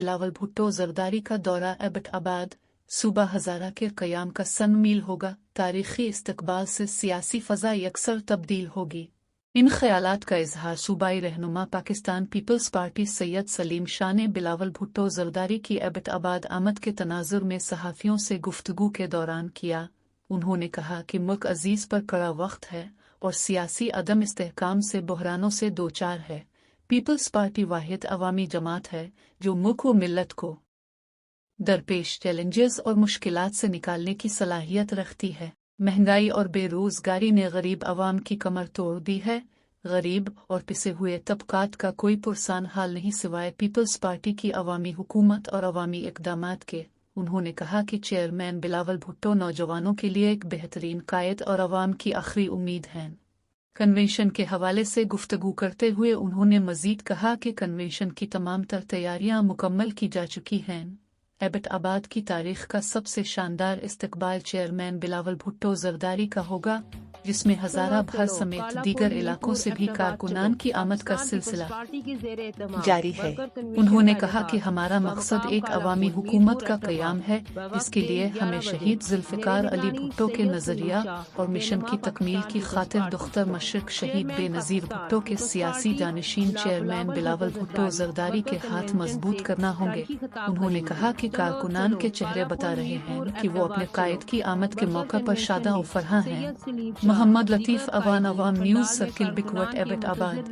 बिलावल भुट्टो जरदारी का दौरा एबटाबाद सूबा हज़ारा के क़याम का सन मील होगा। तारीख़ी इस्तक़बाल से सियासी फ़ज़ा यकसर तब्दील होगी। इन ख़यालात का इज़हार सूबाई रहनुमा पाकिस्तान पीपल्स पार्टी सैयद सलीम शाह ने बिलावल भुट्टो जरदारी की एबटाबाद आमद के तनाज़ुर में सहाफ़ियों से गुफ्तगू के दौरान किया। उन्होंने कहा कि मुल्क अज़ीज़ पर कड़ा वक्त है और सियासी अदम इस्तेहकाम से बहरानों से दो चार है। पीपल्स पार्टी वाहिद अवामी जमात है जो मुल्क व मिल्लत को दरपेश चैलेंजेस और मुश्किलात से निकालने की सलाहियत रखती है। महंगाई और बेरोज़गारी ने गरीब अवाम की कमर तोड़ दी है। गरीब और पिसे हुए तबकात का कोई पुरसान हाल नहीं सिवाय पीपल्स पार्टी की अवामी हुकूमत और अवामी इक़दामात के। उन्होंने कहा कि चेयरमैन बिलावल भुट्टो नौजवानों के लिए एक बेहतरीन कायद और अवाम की आखिरी उम्मीद हैं। कन्वेंशन के हवाले से गुफ्तगू करते हुए उन्होंने मज़ीद कहा कि कन्वेंशन की तमाम तर तैयारियां मुकम्मल की जा चुकी हैं। एबटाबाद की तारीख का सबसे शानदार इस्तकबाल चेयरमैन बिलावल भुट्टो जरदारी का होगा, जिसमें हज़ारा भर समेत दीगर इलाकों से भी कारकुनान की आमद का सिलसिला जारी है। उन्होंने कहा कि हमारा मकसद एक अवामी हुकूमत का क़याम है, जिसके लिए हमें शहीद जुल्फ़िकार अली भुट्टो के नज़रिया और मिशन की तकमील की खातिर दुख्तर मशरिक़ शहीद बेनज़ीर भुट्टो के सियासी जानशीन चेयरमैन बिलावल भुट्टो जरदारी के हाथ मजबूत करना होंगे। उन्होंने कहा कि कारकुनान के चेहरे बता रहे हैं कि वो अपने कायद की आमद के मौका पर शादा व फरहा हैं। मोहम्मद लतीफ़ अवान, अवाम न्यूज़ सर्किल, बिकवट, एबटाबाद।